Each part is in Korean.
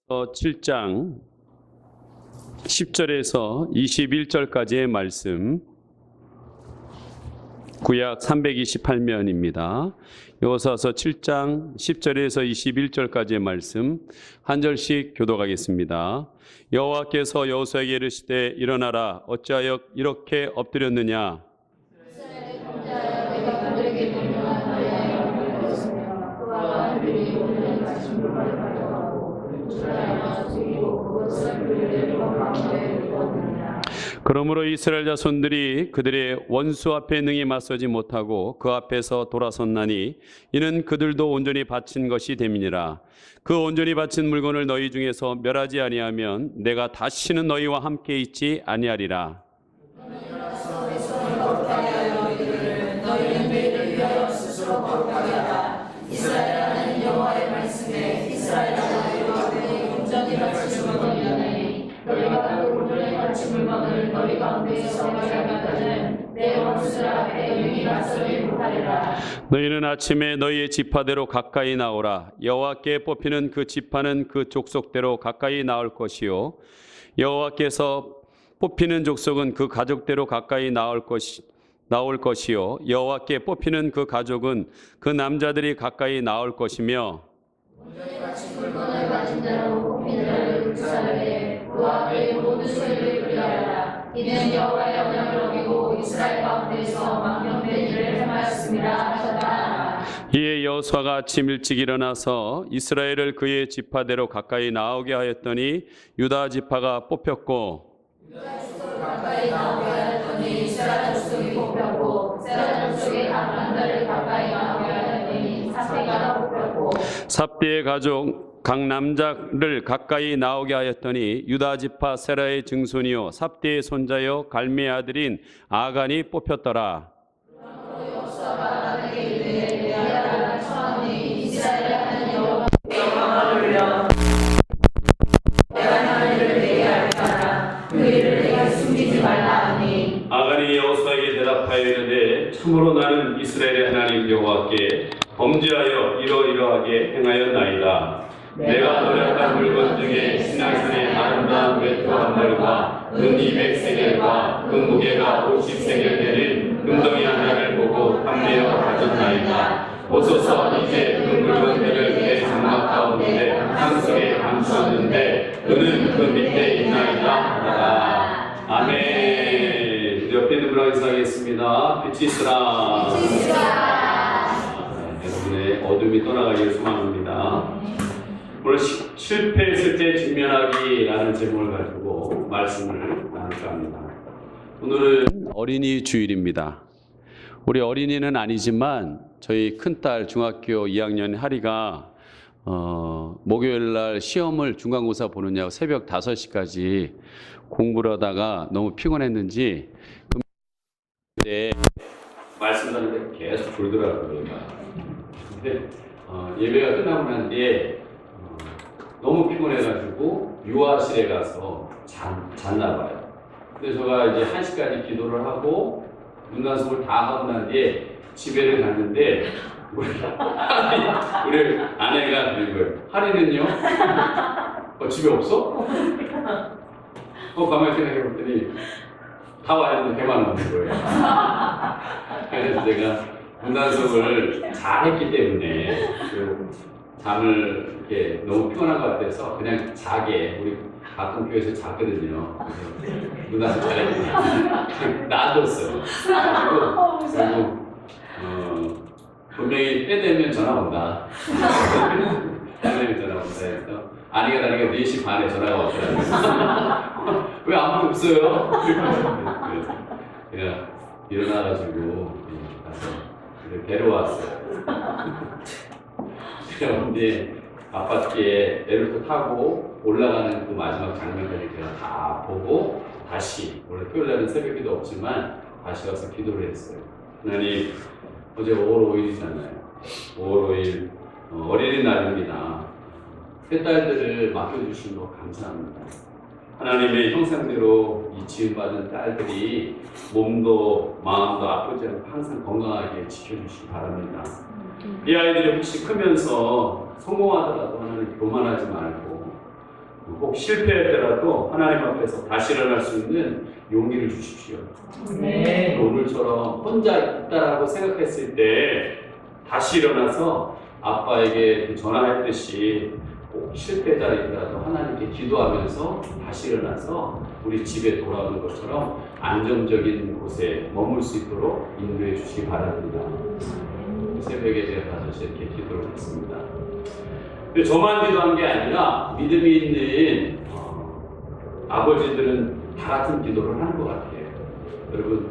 7장 10절에서 21절까지의 말씀, 구약 328면입니다. 여호수아서 7장 10절에서 21절까지의 말씀 한 절씩 교독하겠습니다. 여호와께서 여호수아에게 이르시되 일어나라, 어찌하여 이렇게 엎드렸느냐. 그러므로 이스라엘 자손들이 그들의 원수 앞에 능히 맞서지 못하고 그 앞에서 돌아섰나니 이는 그들도 온전히 바친 것이 됨이니라. 그 온전히 바친 물건을 너희 중에서 멸하지 아니하면 내가 다시는 너희와 함께 있지 아니하리라. 이스라엘은 여호와의 말씀에 이스라엘 자손들이 온전히 바친 물건이었나니 너희가 그 온전히 바친 물건을 너희 가운데에서 멸하기까지는 내 원수들 앞에 능히 맞서지 못하리라. 너희는 아침에 너희의 지파대로 가까이 나오라. 여호와께 뽑히는 그 지파는 그 족속대로 가까이 나올 것이요 여호와께서 뽑히는 족속은 그 가족대로 가까이 나올 것이요 여호와께 뽑히는 그 가족은 그 남자들이 가까이 나올 것이며 온전히 바친 물건을 가진 자로 뽑힌 자를 율사하되 그 앞에 모든 소리를 그리하여라. 이는 여호와의 언약을 어기고 이스라엘 가운데서 망령된 일을 행하였습니다 하셨다. 이에 여호수아가 아침 일찍 일어나서 이스라엘을 그의 지파대로 가까이 나오게 하였더니 유다 지파가 뽑혔고 유다 족속을 가까이 나오게 하였더니 이스라엘 족속이 뽑혔고 세라 족속이 각 남자를 가까이 나오게 하였더니 삽대가 뽑혔고 삽대의 가족 각 남자를 가까이 나오게 하였더니 유다 지파 세라의 증손이요 삽대의 손자요 갈미의 아들인 아간이 뽑혔더라. 그러므로 여호수아가 아간에게 이르되 내가 청하노니 이스라엘의 하나님 여호와께 영광을 돌려 내가 하나님을 내게 알까라. 그 일을 내가 숨기지 말라 하니 아간이 여호수아에게 대답하여 이르되 참으로 나는 이스라엘의 하나님 여호와께 범죄하여 이러이러하게 행하였나이다. 내가 노력한 물건 중에 시나산의 아름다운 외투 한 벌과 은 200세겔과 그 무게가 50세겔 되는 금덩이 하나를 보고 탐내어 가졌나이다. 오소서 이제 그 물건들을 내 장막 가운데 한속에 감추었는데 그는 그 밑에 있나이다 하더라. 아멘. 옆에 있는 분하고 인사하겠습니다. 빛이 있으라. 여러분의 어둠이 떠나가기를 소망합니다. 오늘 실패했을 때 직면하기라는 제목을 가지고 말씀을 나눌까 합니다. 오늘은 어린이 주일입니다. 우리 어린이는 아니지만 저희 큰딸 중학교 2학년 하리가 목요일 날 시험을 중간고사 보느냐고 새벽 5시까지 공부를 하다가 너무 피곤했는지 그때 말씀 하는데 계속 졸더라고요. 근데 예배가 끝나고 난 뒤에 너무 피곤해가지고 유아실에 가서 잤나 봐요. 그래서 제가 이제 1시까지 기도를 하고 문단속을 다 하고 난 뒤에 집에를 갔는데 우리 아내가 그런 거예요. 하리는요? 집에 없어? 가만히 생각해 봤더니 다 와있는데 배만 없는 거예요. 그래서 제가 문단속을 잘 했기 때문에 잠을 이렇게 너무 피곤한 것 같아서 그냥 자게 우리 가끔 교회에서 잤거든요. 문단속 잘했더니 놔뒀어요. 그리고 분명히 때 되면 전화 온다. 때 되면 전화 온다 해서 아니가 다르게 4시 반에 전화가 왔더라고요. 왜 아무도 없어요? 그래서 제가 일어나가지고 가서 데려왔어요. 근데 아파트에 엘리베이터 타고 올라가는 그 마지막 장면까지 제가 다 보고 다시 원래 토요일날은 새벽기도 없지만 다시 와서 기도를 했어요. 하나님, 어제 5월 5일이잖아요. 5월 5일 어린이날입니다. 세 딸들을 맡겨주신 거 감사합니다. 하나님의 형상대로 이 지음받은 딸들이 몸도 마음도 아프지 않고 항상 건강하게 지켜주시기 바랍니다. 이 아이들이 혹시 크면서 성공하더라도 하나님 교만하지 말고 꼭 실패했더라도 하나님 앞에서 다시 일어날 수 있는 용기를 주십시오. 네. 오늘처럼 혼자 있다라고 생각했을 때 다시 일어나서 아빠에게 전화했듯이 꼭 실패자이더라도 하나님께 기도하면서 다시 일어나서 우리 집에 돌아오는 것처럼 안정적인 곳에 머물 수 있도록 인도해 주시기 바랍니다. 새벽에 제가 다시 이렇게 기도를 했습니다. 근데 저만 기도한 게 아니라 믿음이 있는 아버지들은 다 같은 기도를 하는 것 같아요. 여러분,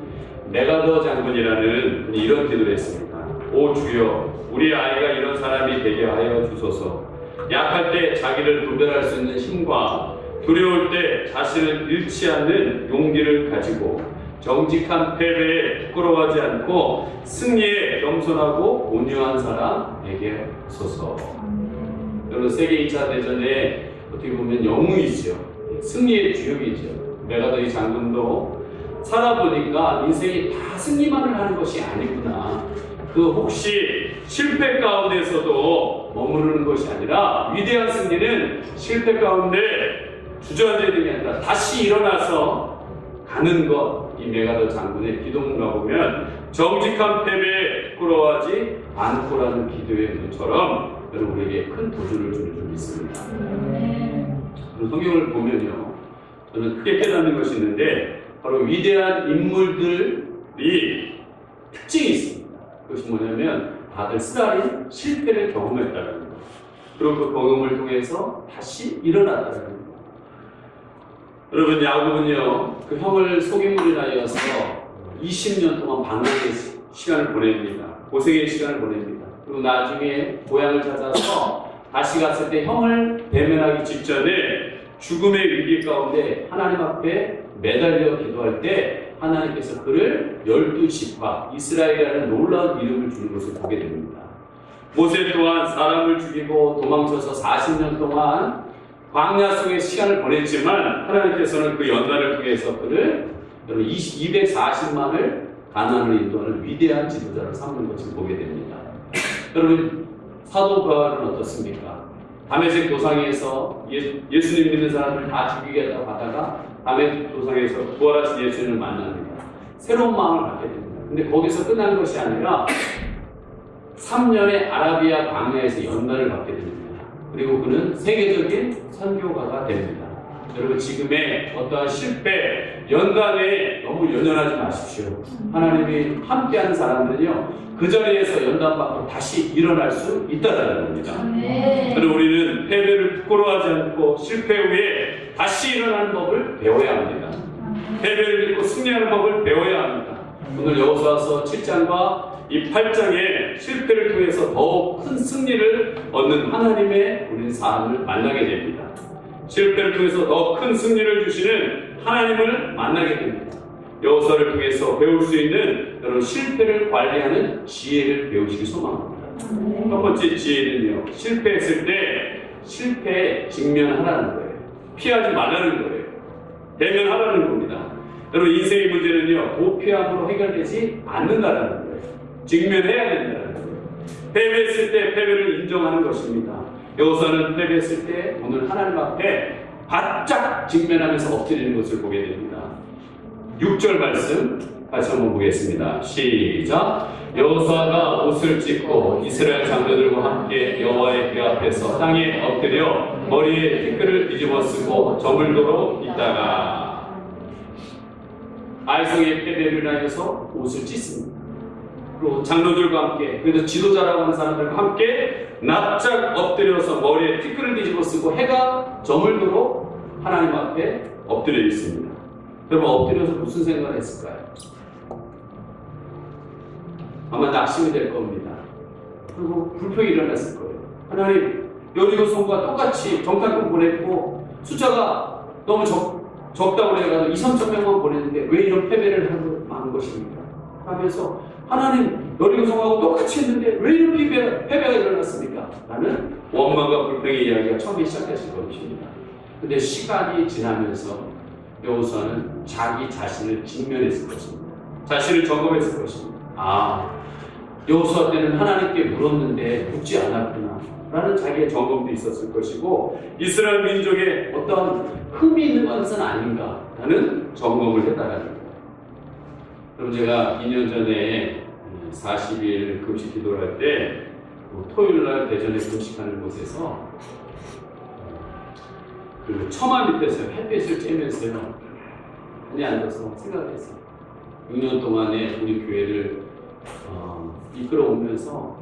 메가더 장군이라는 분이 이런 기도를 했습니다. 오 주여, 우리 아이가 이런 사람이 되게 하여 주소서. 약할 때 자기를 분별할 수 있는 힘과 두려울 때 자신을 잃지 않는 용기를 가지고 정직한 패배에 부끄러워하지 않고 승리에 겸손하고 온유한 사람 되게 하소서. 여러분, 세계 2차 대전에 어떻게 보면 영웅이죠. 승리의 주역이죠. 메가더 이 장군도 살아보니까 인생이 다 승리만을 하는 것이 아니구나. 그 혹시 실패 가운데서도 머무르는 것이 아니라 위대한 승리는 실패 가운데 주저앉는 게 아니라 다시 일어나서 가는 것. 이 메가더 장군의 기도문가 보면 정직한 패배에 부끄러워하지 않고라는 기도의 문처럼 여러분 우리에게 큰 도전을 주는 줄 믿습니다. 성경을 보면요, 저는 크게 깨닫는 것이 있는데 바로 위대한 인물들이 특징이 있습니다. 그것이 뭐냐면 다들 쓰라린 실패를 경험했다는 것, 그리고 그 경험을 통해서 다시 일어났다는 것. 여러분, 야곱은요 그 형을 속임물이라 하여서 20년 동안 방랑의 시간을 보냅니다. 고생의 시간을 보냅니다. 그리고 나중에 고향을 찾아서 다시 갔을 때 형을 대면하기 직전에 죽음의 위기 가운데 하나님 앞에 매달려 기도할 때 하나님께서 그를 12지파 이스라엘이라는 놀라운 이름을 주는 것을 보게 됩니다. 모세 또한 사람을 죽이고 도망쳐서 40년 동안 광야 속에 시간을 보냈지만 하나님께서는 그 연단을 통해서 그를 240만을 가나안을 인도하는 위대한 지도자로 삼는 것을 보게 됩니다. 여러분, 사도 바울은 어떻습니까? 다메섹 도상에서 예수님 믿는 사람을 다 죽이겠다고 하다가 다메섹 도상에서 부활하신 예수님을 만납니다. 새로운 마음을 갖게 됩니다. 근데 거기서 끝난 것이 아니라 3년의 아라비아 광야에서 연단을 받게 됩니다. 그리고 그는 세계적인 선교가가 됩니다. 여러분, 지금의 어떠한 실패, 연단에 너무 연연하지 마십시오. 하나님이 함께하는 사람들은요 그 자리에서 연단받고 다시 일어날 수 있다는 겁니다. 그리고 우리는 패배를 부끄러워하지 않고 실패 후에 다시 일어나는 법을 배워야 합니다. 패배를 믿고 승리하는 법을 배워야 합니다. 오늘 여호수아서 7장과 이 8장의 실패를 통해서 더욱 큰 승리를 얻는 하나님의 우리는 삶을 만나게 됩니다. 실패를 통해서 더 큰 승리를 주시는 하나님을 만나게 됩니다. 여호수아를 통해서 배울 수 있는 여러분 실패를 관리하는 지혜를 배우시기 소망합니다. 첫 번째 지혜는요, 실패했을 때 실패에 직면하라는 거예요. 피하지 말라는 거예요. 대면하라는 겁니다. 여러분, 인생의 문제는요 도피함으로 해결되지 않는다는 거예요. 직면해야 된다는 거예요. 패배했을 때 패배를 인정하는 것입니다. 여호수아는 패배했을 때 오늘 하나님 앞에 바짝 직면하면서 엎드리는 것을 보게 됩니다. 6절 말씀 같이 한번 보겠습니다. 시작. 여호수아가 옷을 찢고 이스라엘 장로들과 함께 여호와의 궤 앞에서 땅에 엎드려 머리에 티끌을 뒤집어 쓰고 저물도록 있다가 아이성의 패배를 인하여서 옷을 찢습니다. 그리고 장로들과 함께, 그래서 지도자라고 하는 사람들과 함께 납작 엎드려서 머리에 티끌을 뒤집어 쓰고 해가 저물도록 하나님 앞에 엎드려 있습니다. 여러분, 엎드려서 무슨 생각을 했을까요? 아마 낙심이 될 겁니다. 그리고 불평이 일어났을 거예요. 하나님, 여리고성과 똑같이 정탐꾼 보냈고 숫자가 너무 적다고 해가지고 2,000~3,000 명만 보냈는데 왜 이런 패배를 하는 것입니까? 하면서 하나님, 여리고성하고 똑같이 했는데 왜 이런 패배가 일어났습니까? 라는 원망과 불평의 이야기가 처음에 시작됐을 것입니다. 근데 시간이 지나면서 여호수아는 자기 자신을 직면했을 것입니다. 자신을 점검했을 것입니다. 아, 여호수아 때는 하나님께 물었는데 묻지 않았구나. 라는 자기의 점검도 있었을 것이고 이스라엘 민족의 어떤 흠이 있는 것은 아닌가라는 점검을 했다라는 거예요. 그럼 제가 2년 전에 40일 금식 기도를 할 때 토요일날 대전에 금식하는 곳에서 그 처마 밑에서 햇빛을 쬐면서요 안에 앉아서 생각을 했어요. 6년 동안에 우리 교회를 이끌어오면서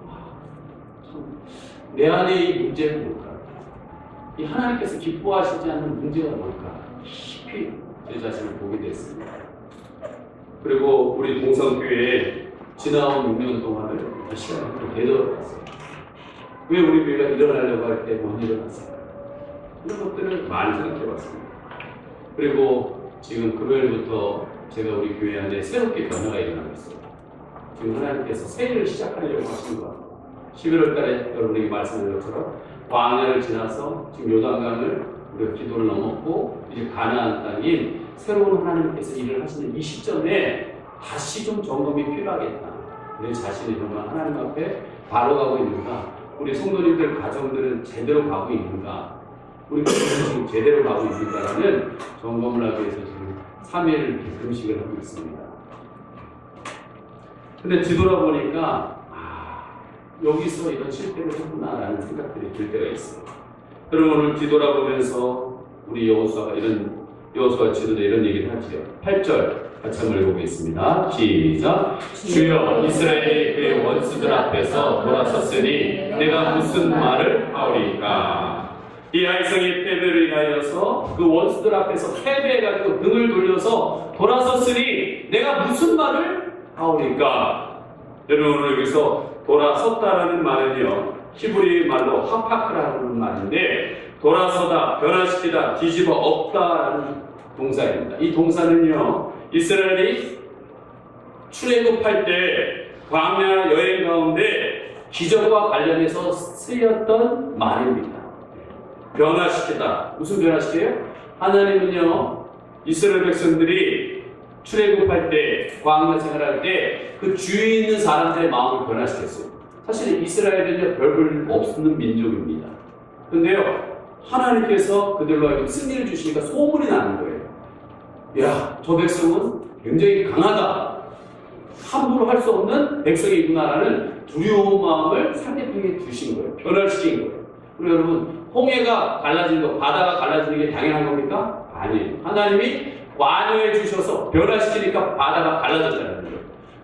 내 안에 이 문제는 뭘까? 이 하나님께서 기뻐하시지 않는 문제가 뭘까? 깊이 제 자신을 보게 됐습니다. 그리고 우리 동성교회에 지나온 6년 동안을 시간을 되돌아봤어요. 왜 우리 교회가 일어나려고 할 때 못 일어났을까? 이런 것들을 많이 생각해봤습니다. 그리고 지금 금요일부터 제가 우리 교회 안에 새롭게 변화가 일어나고 있어요. 지금 하나님께서 새해를 시작하려고 하시는 것 같아요. 11월 달에 여러분에게 말씀드린 것처럼 광야를 지나서 지금 요단강을 우리가 기도를 넘었고 이제 가나안 땅인 새로운 하나님께서 일을 하시는 이 시점에 다시 좀 점검이 필요하겠다. 내 자신이 정말 하나님 앞에 바로 가고 있는가? 우리 성도님들 가정들은 제대로 가고 있는가? 우리 교회는 지금 제대로 가고 있는가라는 점검을 하기 위해서 지금 3일을 금식을 하고 있습니다. 근데 뒤돌아보니까 여기서 이런 실패를 했구나라는 생각들이 들 때가 있어요. 그럼 오늘 뒤돌아보면서 우리 여호수아가 여호수아 지도자 이런 얘기를 하지요. 8절 같이 한번 읽어보겠습니다. 시작. 주여 이스라엘이 그의 원수들 앞에서 돌아섰으니 내가 무슨 말을 하오리까. 이 아이성의 패배를 인하여서 그 원수들 앞에서 패배해가지고 등을 돌려서 돌아섰으니 내가 무슨 말을 하오리까. 여러분 오늘 여기서 돌아섰다라는 말은요 히브리 말로 하파크라는 말인데 돌아서다, 변화시키다, 뒤집어 엎다라는 동사입니다. 이 동사는요 이스라엘이 출애굽할 때 광야 여행 가운데 기적과 관련해서 쓰였던 말입니다. 변화시키다. 무슨 변화시켜요? 하나님은요 이스라엘 백성들이 출애굽할 때, 광야 생활할 때 그 주위에 있는 사람들의 마음을 변화시켰어요. 사실 이스라엘은요 별볼 없는 민족입니다. 그런데요 하나님께서 그들로 하여금 승리를 주시니까 소문이 나는 거예요. 야, 저 백성은 굉장히 강하다. 함부로 할 수 없는 백성이구나라는 두려운 마음을 상대편에 두신 거예요. 변화시킨 거예요. 그리고 여러분 홍해가 갈라지는 거, 바다가 갈라지는 게 당연한 겁니까? 아니에요. 하나님이 완화해 주셔서 변화시키니까 바다가 갈라졌다는 거예요.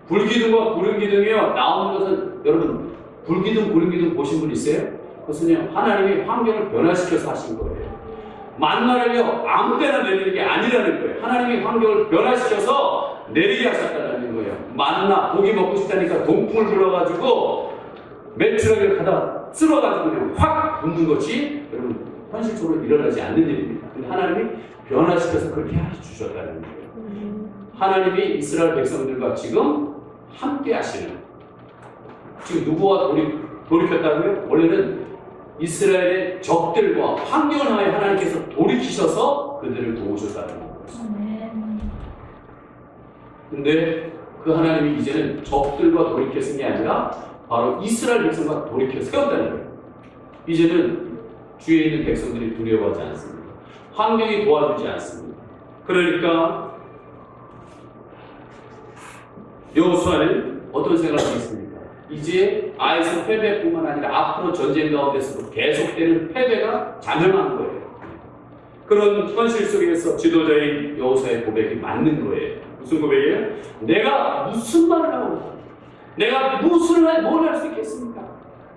불기둥과 구름기둥이요 나오는 것은 여러분 불기둥, 구름기둥 보신 분 있어요? 그것은요 하나님이 환경을 변화시켜서 하신 거예요. 만나를요 아무 데나 내리는 게 아니라는 거예요. 하나님이 환경을 변화시켜서 내리게 하셨다는 거예요. 만나 고기 먹고 싶다니까 동풍을 불어가지고 메추라기를 갖다 쓸어가지고 그냥 확 붓는 것이 여러분 현실적으로 일어나지 않는 일입니다. 근데 하나님이 변화시켜서 그렇게 해주셨다는 거예요. 하나님이 이스라엘 백성들과 지금 함께 하시는, 지금 누구와 돌이켰다고요? 원래는 이스라엘의 적들과 환경을 하여 하나님께서 돌이키셔서 그들을 도우셨다는 거예요. 근데 그 하나님이 이제는 적들과 돌이켜 쓴 게 아니라 바로 이스라엘 백성과 돌이켜 세웠다는 거예요. 이제는 주위에 있는 백성들이 두려워하지 않습니다. 환경이 도와주지 않습니다. 그러니까 여호수아는 어떤 생각을 하고 있습니까? 이제 아이성 패배뿐만 아니라 앞으로 전쟁 가운데서도 계속되는 패배가 자명한 거예요. 그런 현실 속에서 지도자인 여호수아의 고백이 맞는 거예요. 무슨 고백이에요? 내가 무슨 말을 하고 내가 뭘 할 수 있겠습니까?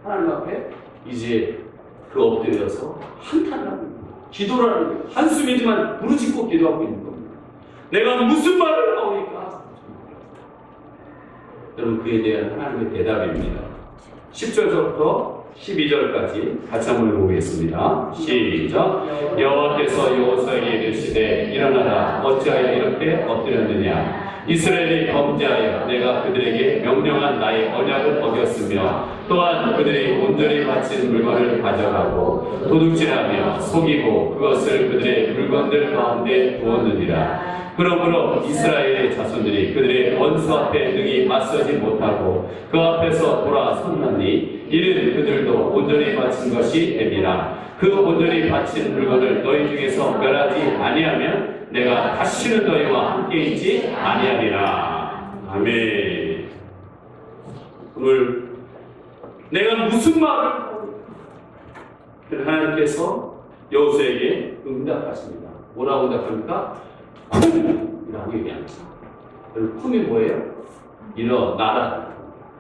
하나님 앞에 이제 그 엎드려서 한탄을 하고 있는 거예요. 기도를 하는 거예요. 한숨이지만 부르짖고 기도하고 있는 겁니다. 내가 무슨 말을 하오니까? 여러분 그에 대한 하나님의 대답입니다. 10절부터 12절까지 같이 한번 보겠습니다. 시작. 여호와께서 여호수아에게 이르시되 일어나라 어찌하여 이렇게 엎드렸느냐. 이스라엘이 범죄하여 내가 그들에게 명령한 나의 언약을 어겼으며 또한 그들이 온전히 바친 물건을 가져가고 도둑질하며 속이고 그것을 그들의 물건들 가운데 두었느니라. 그러므로 이스라엘의 자손들이 그들의 원수 앞에 능히 맞서지 못하고 그 앞에서 돌아섰나니 이는 그들도 온전히 바친 것이 됨이라. 그 온전히 바친 물건을 너희 중에서 멸하지 아니하면 내가 다시는 너희와 함께 있지 아니하리라. 아멘. 오늘 내가 무슨 말을 하나님께서 여호수아에게 응답하십니다. 뭐라고 응답합니까? 쿵이라고 얘기합니다. 여러분, 쿵이 뭐예요? 일어나라.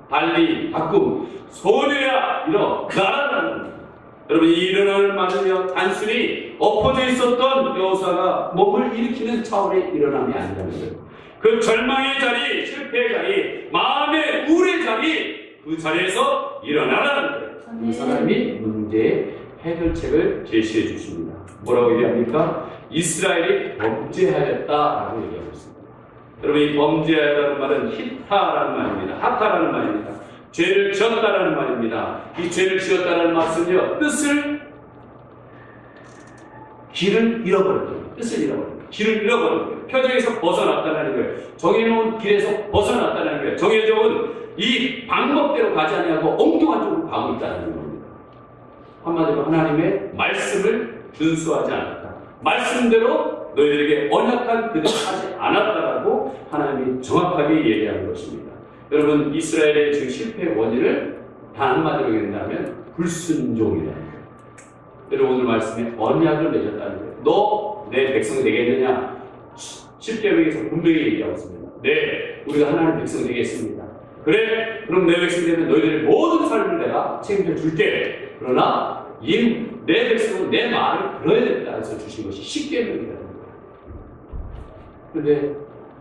달리 바꿈. 소녀야 일어나라. 여러분, 이 일어나는 말은요, 단순히 엎어져 있었던 여호수아가 몸을 일으키는 차원의 일어남이 아니라는 거예요. 그 절망의 자리, 실패의 자리, 마음의 우울의 자리, 그 자리에서 일어나라는 거예요. 그 사람이 문제의 해결책을 제시해 주십니다. 뭐라고 얘기합니까? 이스라엘이 범죄하였다라고 얘기하고 있습니다. 여러분, 이 범죄하였다는 말은 히타라는 말입니다. 하타라는 말입니다. 죄를 지었다라는 말입니다. 이 죄를 지었다라는 말은요, 길을 잃어버렸죠. 뜻을 잃어버렸죠. 길을 잃어버린 거예요. 표정에서 벗어났다는 거예요. 정해놓은 길에서 벗어났다는 거예요. 정해져온 이 방법대로 가지 아니하고 엉뚱한 쪽으로 가고 있다는 겁니다. 한마디로 하나님의 말씀을 준수하지 않았다. 말씀대로 너희들에게 언약한 그대로 하지 않았다라고 하나님이 정확하게 얘기하는 것입니다. 여러분, 이스라엘의 지금 실패의 원인을 단 한마디로 얘기한다면 불순종이라는 거예요. 여러분, 오늘 말씀에 언약을 맺었다는 거예요. 너 내 백성 되겠느냐? 10계명에서 분명히 얘기하고 있습니다. 네, 우리가 하나님 백성 되겠습니다. 그래, 그럼 내 백성 되면 너희들의 모든 삶을 내가 책임져 줄게. 그러나 내 백성은 내 말을 들어야 된다 해서 주신 것이 10계명이라는 거예요. 그런데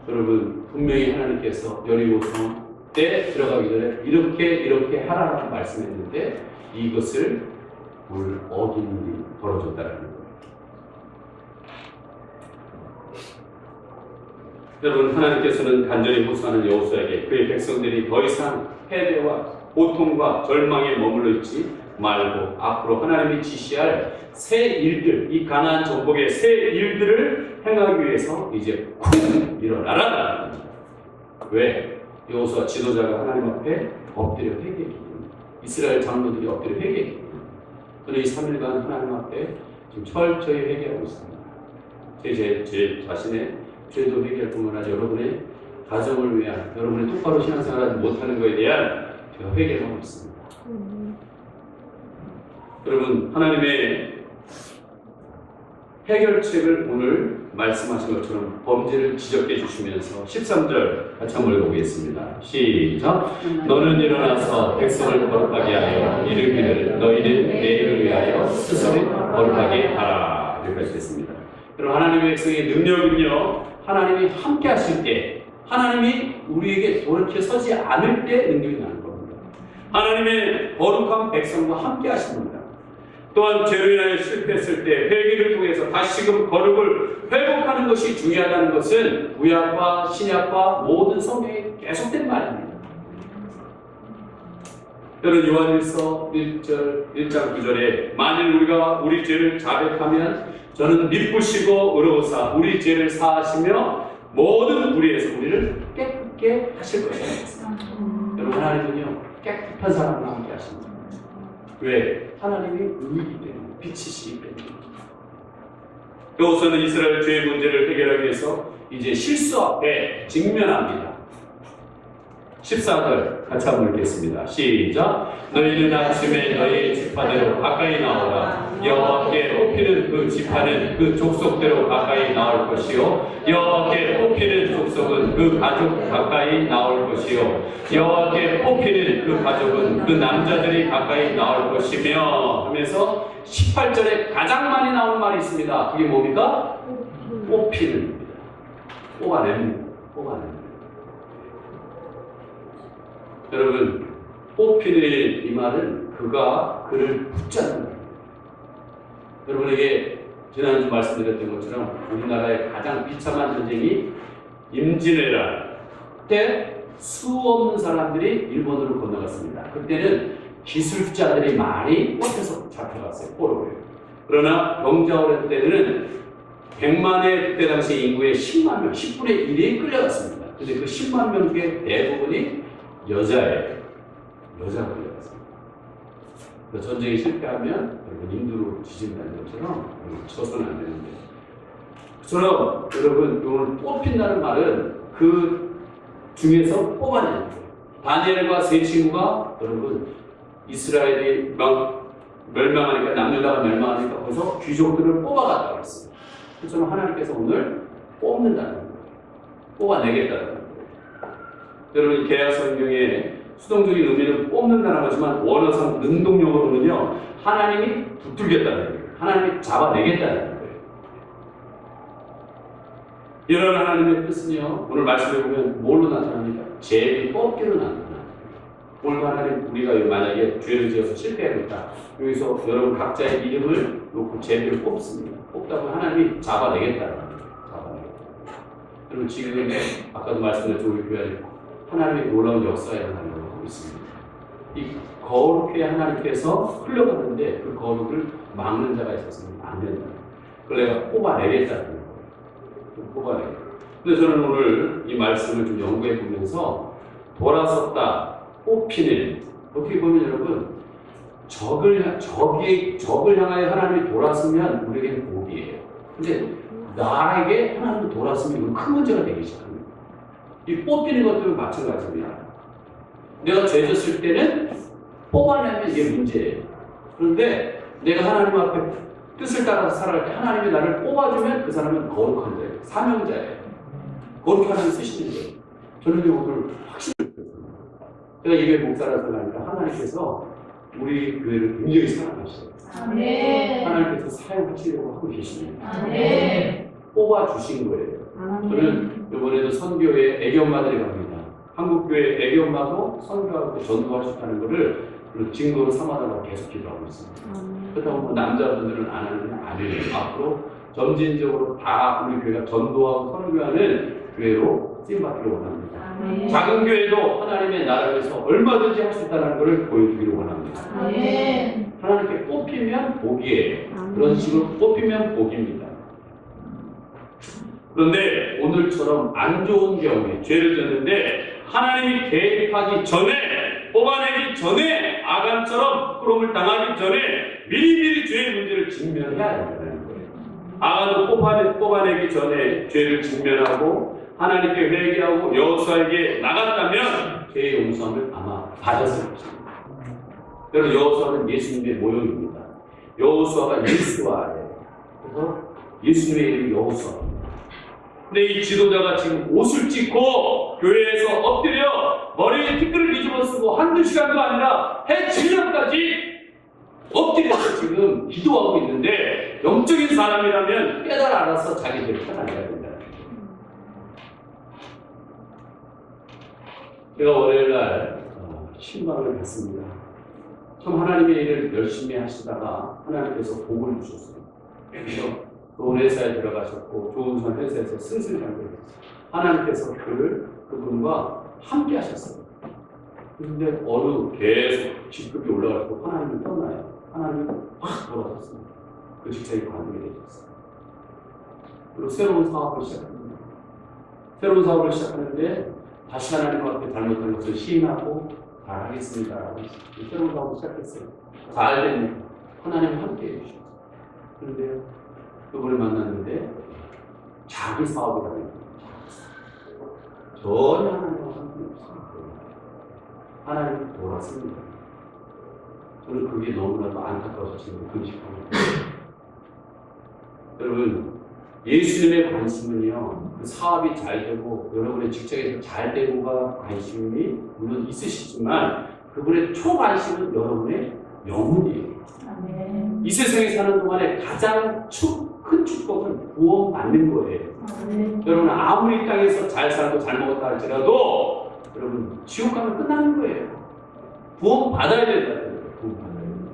여러분, 분명히 하나님께서 여리고성 때 들어가기 전에 이렇게 하라라고 말씀했는데 이것을 어긴 일이 벌어졌다는 거예요. 여러분, 하나님께서는 간절히 호소하는 여호수아에게 그의 백성들이 더 이상 패배와 고통과 절망에 머물러 있지 말고 앞으로 하나님이 지시할 새 일들, 이 가나안 정복의 새 일들을 행하기 위해서 이제 쿵 일어나라. 왜? 여호수아 지도자가 하나님 앞에 엎드려 회개했기 때문에, 이스라엘 장로들이 엎드려 회개했기 때문에, 저는 이 3일간 하나님 앞에 지금 철저히 회개하고 있습니다. 제 자신의 죄도 회개할 뿐만 아니라 여러분의 가정을 위한, 여러분의 똑바로 신앙생활하지 못하는 것에 대한 제가 회개를 하고 있습니다. 여러분, 하나님의 해결책을 오늘 말씀하신 것처럼 범죄를 지적해 주시면서 13절 같이 한번 읽어보겠습니다. 시작. 너는 일어나서 백성을 거룩하게 하여 이르기를 너희는 내일을 위하여 스스로 거룩하게 하라. 여기까지 됐습니다. 여러분, 하나님의 백성의 능력은요, 하나님이 함께 하실 때, 하나님이 우리에게 돌이켜 서지 않을 때 능력이 나는 겁니다. 하나님의 거룩한 백성과 함께 하십니다. 또한 죄로 인하여 실패했을 때 회개를 통해서 다시금 거룩을 회복하는 것이 중요하다는 것은 구약과 신약과 모든 성경에 계속된 말입니다. 여러분, 요한일서 1장 9절에 만일 우리가 우리 죄를 자백하면 저는 미쁘시고 의로우사 우리 죄를 사하시며 모든 불의에서 우리를 깨끗게 하실 것이다. 여러분, 하나님은요 깨끗한 사람과 함께 하십니다. 왜? 하나님이 의이기 때문에, 빛이시기 때문에. 여호수아는 이스라엘 죄의 문제를 해결하기 위해서 이제 실수 앞에 직면합니다. 14절 같이 한번 읽겠습니다. 시작. 너희는 아침에 너희의 지파대로 가까이 나오라. 여호와께 뽑히는 그 지파는 그 족속대로 가까이 나올 것이요 여호와께 뽑히는 족속은 그 가족 가까이 나올 것이요 여호와께 뽑히는 그 가족은 그 남자들이 가까이 나올 것이며 하면서 18절에 가장 많이 나오는 말이 있습니다. 그게 뭡니까? 뽑히는, 뽑아냅니다. 여러분, 뽑히는 이 말은 그가 그를 붙잡는 거예요. 여러분에게 지난주 말씀드렸던 것처럼 우리나라의 가장 비참한 전쟁이 임진왜란 때 수없는 사람들이 일본으로 건너갔습니다. 그때는 기술자들이 많이 꽂혀서 잡혀갔어요. 포로로요. 그러나 병자호란 때는 100만의 그때 당시 인구의 10만 명, 10분의 1이 끌려갔습니다. 근데 그 10만 명 중에 대부분이 여자가 끌려갔습니다. 그래서 전쟁이 실패하면 여러분 인두로 뒤진다는 것처럼 쳐서는 안 되는데. 그처럼 여러분 오늘 뽑힌다는 말은 그 중에서 뽑아내는 거예요. 다니엘과 세 친구가 여러분 이스라엘이 멸망하니까 남유다가 멸망하니까 거기서 귀족들을 뽑아갔다고 했어요. 그처럼 하나님께서 오늘 뽑는다는 거예요. 뽑아내겠다는 거예요. 여러분 계약 성경에 수동적인 의미는 뽑는다는 거지만 원어상 능동용어로는요 하나님이 붙들겠다는 거예요. 하나님이 잡아내겠다는 거예요. 이런 하나님의 뜻은요 오늘 말씀해 보면 뭘로 나타납니까? 죄를 뽑기로 나타납니다. 오늘 하나님 우리가 만약에 죄를 지어서 실패하고 있다. 여기서 여러분 각자의 이름을 놓고 죄를 뽑습니다. 뽑다고 하나님이 잡아내겠다는 거예요. 잡아내겠다. 여러분 지금 아까도 말씀드렸죠 우리 교회 하나님의 놀라운 역사에 일어나려고 하고 있습니다. 이 거룩해 하나님께서 흘러가는데 그 거룩을 막는 자가 있었으면 안 된다. 그걸 내가 뽑아내겠다는 거예요. 뽑아내겠다. 근데 저는 오늘 이 말씀을 좀 연구해 보면서 돌아섰다, 뽑히는 어떻게 보면 여러분 적을 향하여 하나님이 돌아서면 우리에게는 복이에요. 근데 나에게 하나님이 돌아서면 이건 큰 문제가 되기 시작합니다. 이 뽑히는 것도 마찬가지입니다. 내가 죄졌을 때는 뽑아내면 이게 문제예요. 그런데 내가 하나님 앞에 뜻을 따라서 살아갈 때 하나님이 나를 뽑아주면 그 사람은 거룩한 자예요. 사명자예요. 거룩히 하나님 쓰시는 거예요. 저는 오늘 확신을 했습니다. 제가 이게 목사라서 하니까 하나님께서 우리 교회를 굉장히 사랑하시죠. 아멘. 하나님께서 사용하시려고 하고 계십니다. 아멘. 뽑아주신 거예요. 저는 이번에도 선교회 애기엄마들이 갑니다. 한국교회 애기엄마도 선교하고 전도할 수 있다는 것을 증거로 삼아달라고 계속 기도하고 있습니다. 그렇다고 뭐 남자분들은 안 하는 건 아니에요. 앞으로 점진적으로 다 우리 교회가 전도하고 선교하는 교회로 쓰임받기를 원합니다. 아멘. 작은 교회도 하나님의 나라를 위해서 얼마든지 할 수 있다는 것을 보여주기를 원합니다. 아멘. 하나님께 뽑히면 복이에요. 그런 식으로 뽑히면 복입니다. 그런데 오늘처럼 안 좋은 경우에 죄를 졌는데 하나님이 개입하기 전에 뽑아내기 전에 아간처럼 부끄러움을 당하기 전에 미리미리 죄의 문제를 직면해야 된다는 거예요. 아간도 뽑아내기 전에 죄를 직면하고 하나님께 회개하고 여호수아에게 나갔다면 죄의 용서함을 아마 받았을 것입니다. 여러분 여호수아는 예수님의 모형입니다. 여호수아가 예수아예요. 그래서 예수님의 이름이 여호수아입니다. 근데 이 지도자가 지금 옷을 찢고 교회에서 엎드려 머리에 티끌을 뒤집어 쓰고 한두 시간도 아니라 해 7년까지 엎드려서 지금 기도하고 있는데 영적인 사람이라면 깨달아 알아서 자기 죄를 찾아내야 된다. 제가 월요일날 신방을 갔습니다. 참 하나님의 일을 열심히 하시다가 하나님께서 복을 주셨어요. 그래서 좋은 회사에 들어가셨고 좋은 회사에서 승승장구했어요. 하나님께서 그분과 함께 하셨어요. 그런데 어느 계속 직급이 올라가고 하나님을 떠나요. 하나님이 확 돌아섰습니다. 그 직장이 관두게 되셨어요. 그리고 새로운 사업을 시작합니다. 새로운 사업을 시작하는데 다시 하나님 앞에 잘못한 것을 시인하고 잘하겠습니다라고 새로운 사업을 시작했어요. 잘 됩니다. 하나님 함께 해주셨어요. 그런데 그분을 만났는데 자기 사업이라고 해요. 전혀 하나님과 상관이 없습니다. 하나님이 돌았습니다. 저는 그게 너무나도 안타까워서 지금 금식하고 있습니다. 여러분 예수님의 관심은요 그 사업이 잘 되고 여러분의 직장에서 잘 되고가 관심이 물론 있으시지만 그분의 초관심은 여러분의 영혼이에요. 아멘. 이 세상에 사는 동안에 가장 큰 축복은 구원받는 거예요. 아멘. 여러분 아무리 땅에서 잘 살고 잘 먹었다 할지라도 여러분 지옥 가면 끝나는 거예요. 구원받아야 된다는 거예요. 구원받아야 된다.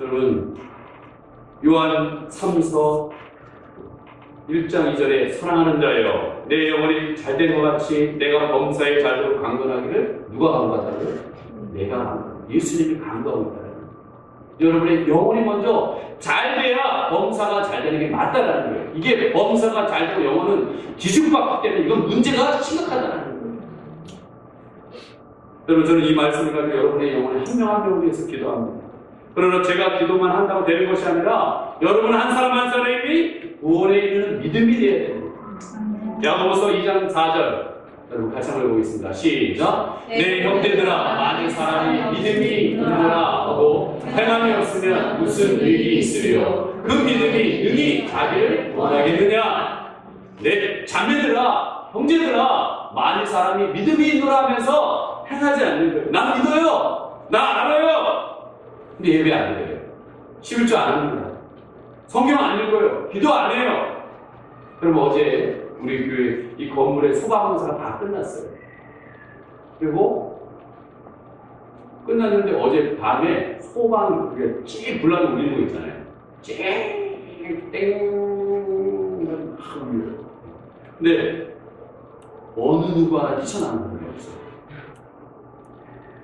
여러분 요한 3서 1장 2절에 사랑하는 자여 내 영혼이 잘된 것 같이 내가 범사에 잘되고 강건하기를 누가 강구하다고요? 내가 강구하다. 예수님이 강구하고 있다는 거예요. 여러분의 영혼이 먼저 잘 돼야 범사가 잘 되는 게 맞다라는 거예요. 이게 범사가 잘 되고 영혼은 뒤죽박기 때문에 이건 문제가 심각하다는 거예요. 여러분, 저는 이 말씀을 가지고 여러분의 영혼에 한 명 한 명을 위해서 기도합니다. 그러나 제가 기도만 한다고 되는 것이 아니라 여러분 한 사람 한 사람이 구원에 이르는 믿음이 되어야 됩니다. 야고보서 2장 4절 여러분 같이 한번 읽어보겠습니다. 시작. 내 형제들아, 만일 사람이 믿음이 있느라 하고 행함이 없으면 무슨 유익이 있으리요? 그 믿음이 능히 자기를 구원하겠느냐? 내 자매들아, 형제들아, 만일 사람이 믿음이 있노라 하면서 행하지 않는 거예요. 나 믿어요. 나 알아요. 근데 예배 안 드려요. 11조 안 합니다. 성경 안 읽어요. 기도 안 해요. 그럼 어제 우리 교회 이 건물의 소방공사가 다 끝났어요. 그리고 끝났는데 어제 밤에 소방 그게 찌 불나는 울리는 거 있잖아요. 땡 막 울려요. 근데 어느 누구 하나 뛰쳐나오는 분이 없어요.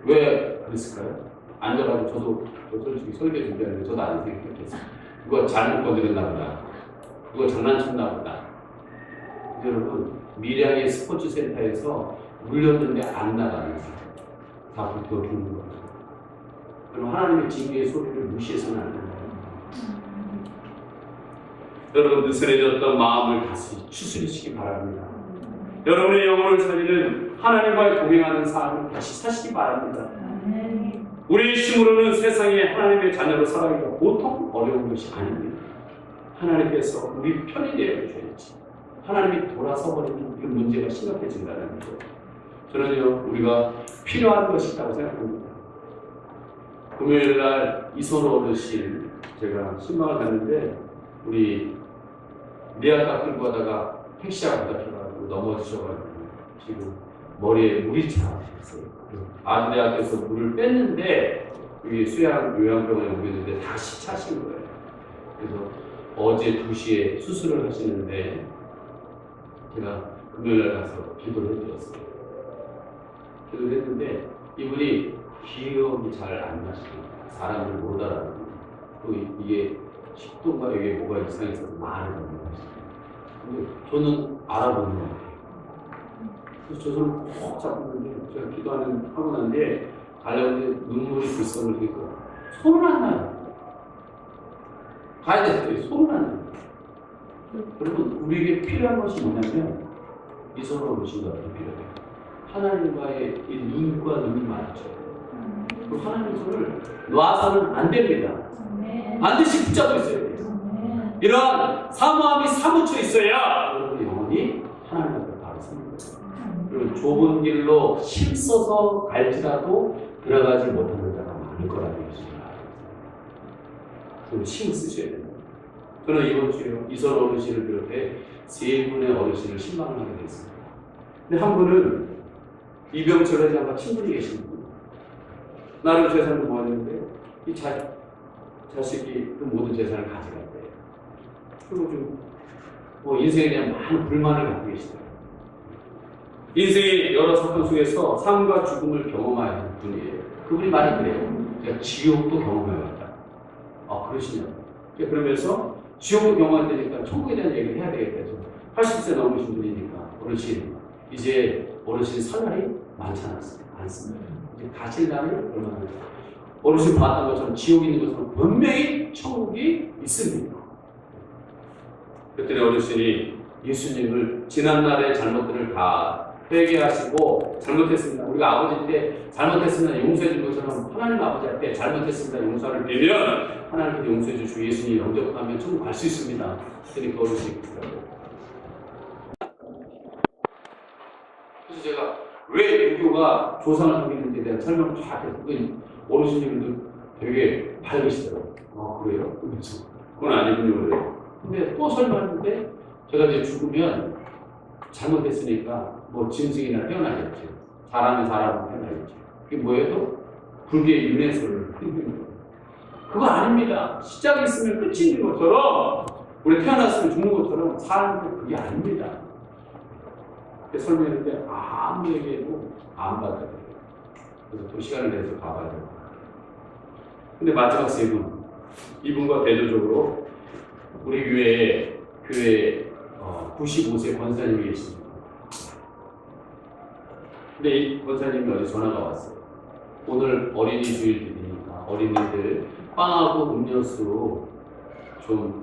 왜 그랬을까요? 앉아가지고 저도 솔직히 설계 준비하는데 저도 안 생각했어요. 누가 잘못 건드렸나 보다. 누가 장난쳤나 보다. 여러분, 밀양의 스포츠 센터에서 물렸는데 안 나가는 사람 다 불태워 죽는 거예요. 그럼 하나님의 징계의 소리를 무시해서는 안 된다. 여러분, 느슨해졌던 마음을 다시 추스리시기 바랍니다. 여러분의 영혼을 살리는 하나님과의 동행하는 삶을 다시 사시기 바랍니다. 우리 힘으로는 세상에 하나님의 자녀로 살아가기가 보통 어려운 것이 아닙니다. 하나님께서 우리 편이 되어 주셔야지. 하나님이 돌아서 버리면 이 문제가 심각해진다는 거죠. 저는요, 우리가 필요한 것이 있다고 생각합니다. 금요일 날 이선호 어르신 제가 신방을 갔는데 우리 리아카 끌고 가다가 택시가 부닥쳐가지고 넘어지셔가지고 지금 머리에 물이 차있어요. 아주대학교에서 물을 뺐는데 여기 요양병원에 옮겼는데 다시 차신 거예요. 그래서 어제 2시에 수술을 하시는데 제가 금요일날 가서 기도를 해드렸어요. 기도를 했는데 이분이 기억이 잘 안 나시고 사람을 못 알아듣고 또 이게 식도가 이게 뭐가 이상해서 말을 못 하시고 근데 저는 알아보는 것 같아요. 그래서 저 손을 꼭 잡았는데 제가 하고 난 뒤에 가려는데 눈물이 글썽을 흘리고 손을 안 나요. 가야 됐어요. 손을 안 나요. 여러분, 우리에게 필요한 것이 뭐냐면 이선호 어르신과 필요해요. 하나님과의 이 눈과 눈이 마주쳐야 돼요. 그 하나님 손을 놔서는 안 됩니다. 반드시 붙잡고 있어야 돼요. 이러한 사모함이 사무쳐 있어야 여러분의 영혼이 하나님 앞에 바로 서는 거예요. 그리고 좁은 길로 힘써서 갈지라도 들어가지 못하는 자가 많을 거라는 것입니다. 그럼 힘을 쓰셔야 됩니다. 저는 이번 주에 이선 어르신을 비롯해 3분의 어르신을 신방을 하게 됐습니다. 근데 한 분은 이병철 회장과 친분이 계신 분. 나름 재산도 모았는데 이 자식이 그 모든 재산을 가져갔대요. 그리고 좀 인생에 대한 많은 불만을 갖고 계시더라고요. 인생의 여러 사건 속에서 삶과 죽음을 경험해야 하는 분이에요. 그분이 말이 그래요. 제가 지옥도 경험해봤다. 아, 그러시냐고. 그러면서 지옥도 경험할 때니까 천국에 대한 얘기를 해야 되겠다 해서 80세 넘으신 분이니까 어르신, 이제 어르신 살 날이 많지 않습니다. 이제 가실 날이 얼마나 어르신 봤던 것처럼 지옥이 있는 것처럼 분명히 천국이 있습니다. 그랬더니 어르신이 예수님을 지난날의 잘못들을 다 회개하시고 잘못했습니다. 우리가 아버지 때 잘못했습니다. 용서해 준 것처럼 하나님 아버지한테 잘못했습니다. 용서를 빌면 하나님께 용서해 주시고 예수님이 영접하면 천국 갈 수 있습니다. 그러니까 어르신이 그러더라고요. 그래서 제가 왜 유교가 조상을 섬기는지에 대한 설명을 쫙 했더니 어르신님도 되게 밝으시더라고요. 아, 그래요? 그래서 그건 아니군요. 그래요. 근데 또 설명했는데 제가 이제 죽으면 잘못했으니까 뭐 짐승이나 태어나겠죠. 사람이 사람으로 태어나겠죠. 그게 뭐예요? 불교의 윤회설을 흔드는 거예요. 그거 아닙니다. 시작이 있으면 끝이 있는 것처럼 우리 태어났으면 죽는 것처럼 사람은 그게 아닙니다. 설명했는데 아무 얘기해도 안 받아요. 그래서 또 시간을 내서 가봐야 돼요. 근데 마지막 3분, 이분과 대조적으로 우리 교회에 95세 권사님이 계십니다. 근데 이 권사님이 어디 전화가 왔어요. 오늘 어린이 주일이니까 어린이들 빵하고 음료수 좀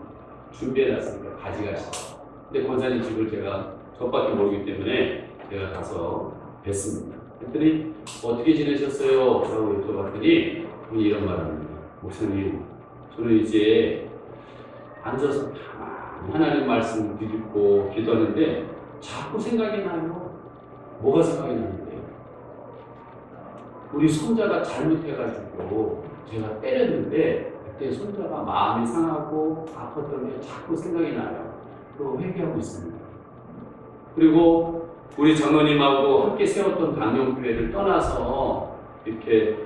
준비해놨으니까 가져가시죠. 근데 권사님 집을 제가 저밖에 모르기 때문에 제가 가서 뵀습니다. 그랬더니 어떻게 지내셨어요? 라고 여쭤봤더니 그분이 이런 말을 합니다. 목사님, 저는 이제 앉아서 가만히 하나님 말씀 듣고 기도하는데 자꾸 생각이 나요. 뭐가 생각이 나는데요? 우리 손자가 잘못해가지고 제가 때렸는데 그때 손자가 마음이 상하고 아팠던 게 자꾸 생각이 나요. 또 회개하고 있습니다. 그리고 우리 장로님하고 함께 세웠던 강령교회를 떠나서 이렇게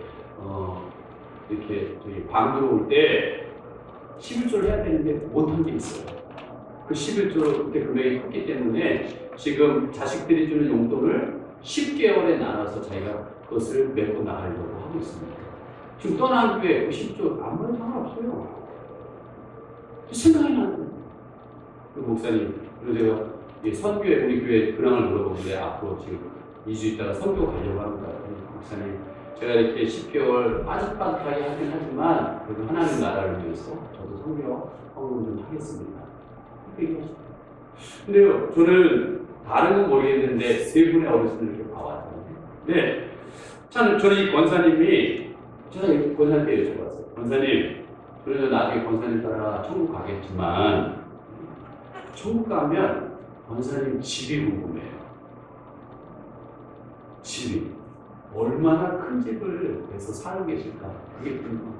저희 광주로 올 때 11조를 해야 되는데 못한 게 있어요. 그 11조 그때 금액이 컸기 때문에 지금 자식들이 주는 용돈을 10개월에 나눠서 자기가 그것을 메고 나가려고 하고 있습니다. 지금 떠난 교회 그 10조 아무런 상관없어요. 생각이 나는 거예요. 그 목사님, 그리고 제가 선교회, 우리 교회 근황을 물어보는데 앞으로 지금 2주 있다가 선교 가려고 합니다. 목사님, 제가 이렇게 10개월 빠듯빠듯하게 하긴 하지만 그래도 하나님 나라를 위해서 저도 선교 헌금 좀 하겠습니다. 그렇게 얘기하시죠. 근데요, 저는 다른 건 모르겠는데 세 분의 어르신을 이렇게 봐왔어요. 네, 저는 이 권사님이 제가 권사님께 여쭤봤어요. 권사님, 그래도 나중에 권사님 따라 천국 가겠지만 천국 가면 권사님 집이 궁금해요. 집이 얼마나 큰 집을 내서 살고 계실까? 그게 궁금해요.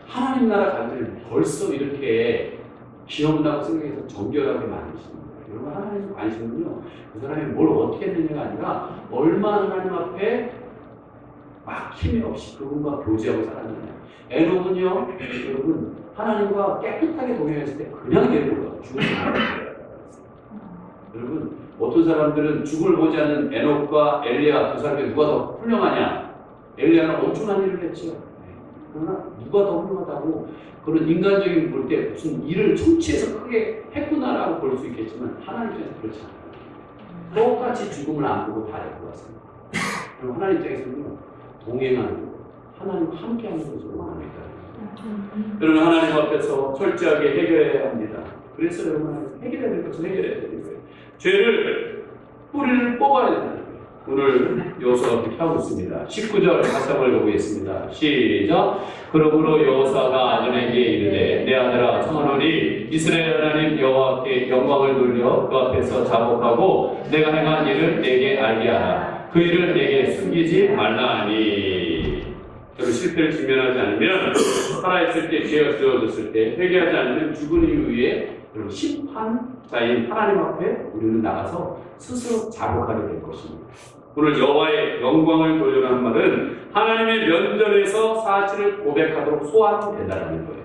하나님 나라 가면 벌써 이렇게 기업나고 생각해서 정결하게 만드십니다. 여러분, 하나님 관심은요, 그 사람이 뭘 어떻게 했느냐가 아니라 얼마나 하나님 앞에 막힘이 없이 그분과 교제하고 살았느냐. 에녹은요, 여러분, 하나님과 깨끗하게 동행했을 때 그냥 데리고 죽음을 보지. 여러분, 어떤 사람들은 죽음을 보지 않는 에녹과 엘리야 두 사람이 누가 더 훌륭하냐? 엘리야는 엄청난 일을 했죠. 그러나 누가 더 훌륭하다고 그런 인간적인 볼 때 무슨 일을 성취해서 크게 했구나라고 볼 수 있겠지만 하나님 입장에서 그렇지 않아요. 똑같이 죽음을 안 보고 다 데리고 왔습니다. 그럼 하나님 입장에서는 동행하는 거, 하나님과 함께하는 것을 원합니다. 여러분, 하나님 앞에서 철저하게 해결해야 합니다. 그래서 여러분, 해결해야 될 것은 해결해야 되는 거예요. 죄를 뿌리를 뽑아야 된다는 거예요. 오늘 여호수아가 그렇게 하고 있습니다. 19절 다시 한번 읽어보겠습니다. 시작. 그러므로 여호수아가 아들에게 이르되 내 아들아 청하노니 이스라엘 하나님 여호와께 영광을 돌려 그 앞에서 자복하고 내가 행한 일을 내게 알게 하라. 그 일을 내게 숨기지 말라 하니. 여러분, 실패를 직면하지 않으면 살아있을 때 죄가 지어졌을 때 회개하지 않으면 죽은 이후에 여러분 심판자인 하나님 앞에 우리는 나가서 스스로 자복하게 될 것입니다. 오늘 여호와의 영광을 돌려라는 말은 하나님의 면전에서 사실을 고백하도록 소환된다는 거예요.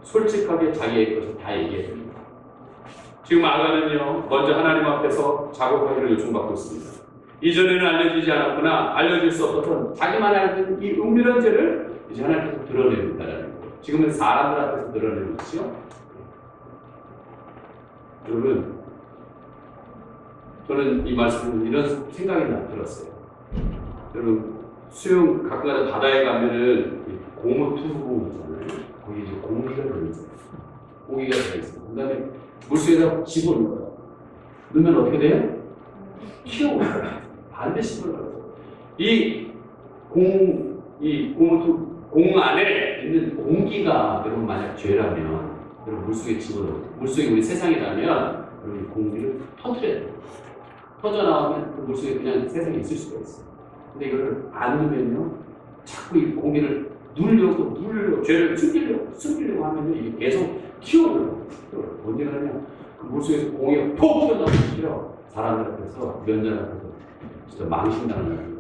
솔직하게 자기의 것을 다 얘기해 줍니다. 지금 아가는요, 먼저 하나님 앞에서 자복하기를 요청받고 있습니다. 이전에는 알려지지 않았거나 알려질 수 없었던 자기만 알고 있는 이 은밀한 죄를 이제 하나님께서 드러내는다는 거예요. 지금은 사람들 앞에서 드러내는 것이요. 여러분, 저는 이 말씀을 이런 생각이 들었어요. 여러분, 수영 가끔가다 바다에 가면은 고무투구 있잖아요. 거기 이제 고기가 들어있어요. 고기가 들어있어요. 그 다음에 물속에다 집어넣어요. 넣으면 어떻게 돼요? 튀어오르어요. 반드시 들어가요. 이 고무투구 공 안에 있는 공기가 여러분 만약 죄라면 여러분 물속에 집어넣어요. 물속에 우리 세상이라면 여러분 공기를 터뜨려야 돼요. 터져 나오면 그 물속에 그냥 세상에 있을 수가 있어요. 근데 이거를 안 넣으면요, 자꾸 이 공기를 누르려고 죄를 숨기려고 하면요, 이게 계속 튀어올라요. 언제 그러냐, 그 물속에서 공기가 톡 튀어나오면 사람들 앞에서, 면전 앞에서 진짜 망신당하는 거예요.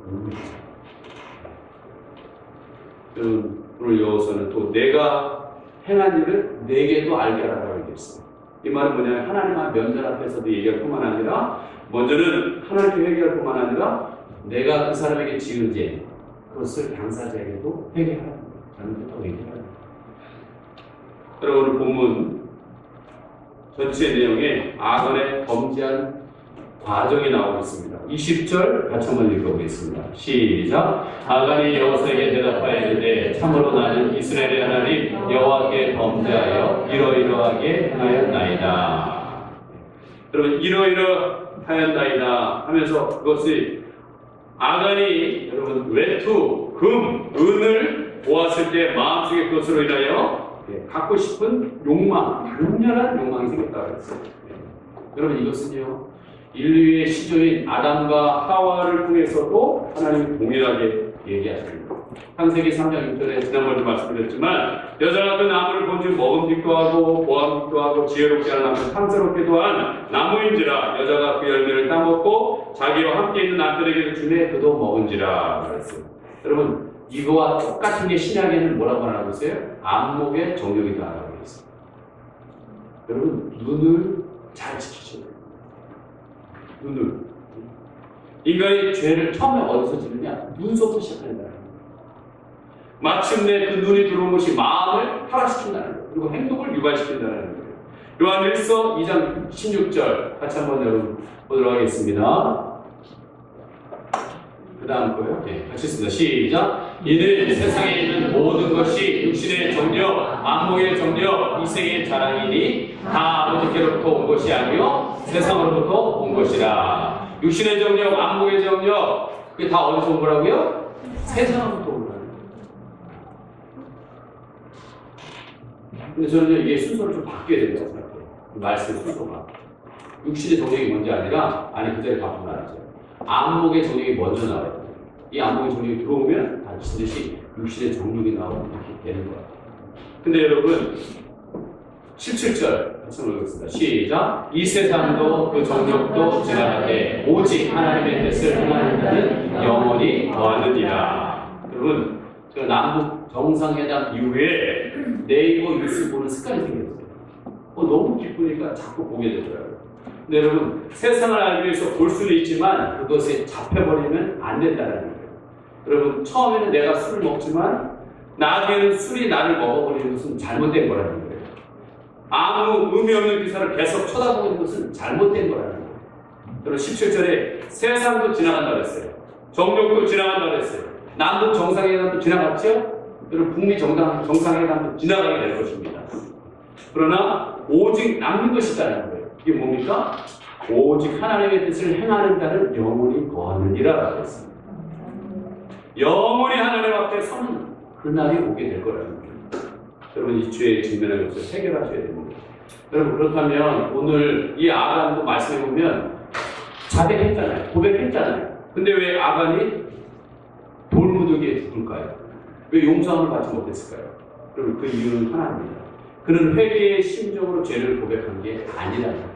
여러분, 오늘 여호수아는 또 내가 행한 일을 내게도 알게 하라고 얘기했어요. 이 말은 뭐냐면 하나님과 면전 앞에서도 얘기할 뿐만 아니라 먼저는 하나님께 회개할 뿐만 아니라 내가 그 사람에게 지은 죄 그것을 당사자에게도 회개하라는 거예요. 잘못했다고 얘기하라는 거예요. 여러분, 오늘 본문 전체 내용에 아간의 범죄한 과정이 나오고 있습니다. 20절 같이 한번 읽어보겠습니다. 시작. 아간이 여호수아에게 대답하여 이르되 참으로 나는 이스라엘의 하나님 여호와께 범죄하여 이러이러하게 행하였나이다. 여러분 이러이러하였나이다 하면서 그것이 아간이 여러분 외투, 금, 은을 보았을 때 마음속에 그것으로 인하여 갖고 싶은 욕망, 강렬한 욕망이 생겼다고 했어요. 여러분 이것은요 인류의 시조인 아담과 하와를 통해서도 하나님이 동일하게 얘기하십니다. 창세기 3장 6절에 지난번에도 말씀드렸지만 여자가 그 나무를 본즉 먹음직도 하고 보암직도 하고 지혜롭게 하는 나무 탐스럽기도 한 나무인지라 여자가 그 열매를 따먹고 자기와 함께 있는 남편에게도 주매 그도 먹은지라 그랬어요. 여러분 이거와 똑같은 게 신약에는 뭐라고 하라고 했어요? 안목의 정욕이다라고 했어요. 여러분 눈을 잘 지키셔야 돼요. 눈을. 인간이 죄를 처음에 어디서 지느냐? 눈서부터 시작한다는 거예요. 마침내 그 눈이 들어온 것이 마음을 타락시킨다는 거예요. 그리고 행동을 유발시킨다는 거예요. 요한 1서 2장 16절 같이 한번 여러분 보도록 하겠습니다. 그 다음 거요. 네, 같이 있습니다. 시작. 이는 세상에 있는 모든 것이 육신의 정력, 안목의 정력, 이생의 자랑이니 다 아버지께로부터 온 것이 아니요 세상으로부터 온 것이라. 육신의 정력, 안목의 정력, 그게 다 어디서 온 거라고요? 세상으로부터 온 거라고요. 근데 저는 이게 순서를 좀 바뀌어야 된다고 생각해요. 말씀의 순서가. 육신의 정력이 먼저 아니라, 아니, 그 자리에 바꾸면 알았죠. 안목의 정력이 먼저 나와야 돼요. 이 안목의 정력이 들어오면 미친 듯이 육신의 정력이 나오고 이렇게 되는 거예요. 근데 여러분 17절 같이 읽겠습니다. 시작. 이 세상도 그 정력도 지나가되 오직 하나님의 뜻을 행하는 자는 영원히 거하느니라. 여러분 제가 남북 정상회담 이후에 네이버 뉴스 보는 습관이 생겼어요. 너무 기쁘니까 자꾸 보게 되더라고요. 근데 여러분 세상을 알기 위해서 볼 수는 있지만 그것에 잡혀버리면 안 된다는 거예요. 여러분 처음에는 내가 술을 먹지만 나중에는 술이 나를 먹어버리는 것은 잘못된 거라는 거예요. 아무 의미 없는 기사를 계속 쳐다보는 것은 잘못된 거라는 거예요. 여러분 17절에 세상도 지나간다고 했어요. 정력도 지나간다고 했어요. 남북 정상회담도 지나갔죠? 여러분 북미 정상회담도 지나가게 될 것입니다. 그러나 오직 남는 것이 있다는 거예요. 이게 뭡니까? 오직 하나님의 뜻을 행하는 자는 영원히 거하느니라 했습니다. 영원히 하나님 앞에 서는 그날이 오게 될 거라는 거예요. 여러분 이 죄에 직면한 것을 해결하셔야 됩니다. 여러분 그렇다면 오늘 이 아간도 말씀해보면 자백했잖아요. 고백했잖아요. 근데 왜 아간이 돌무더기에 죽을까요? 왜 용서함을 받지 못했을까요? 여러분 그 이유는 하나입니다. 그는 회개의 심정으로 죄를 고백한 게 아니라는 거예요.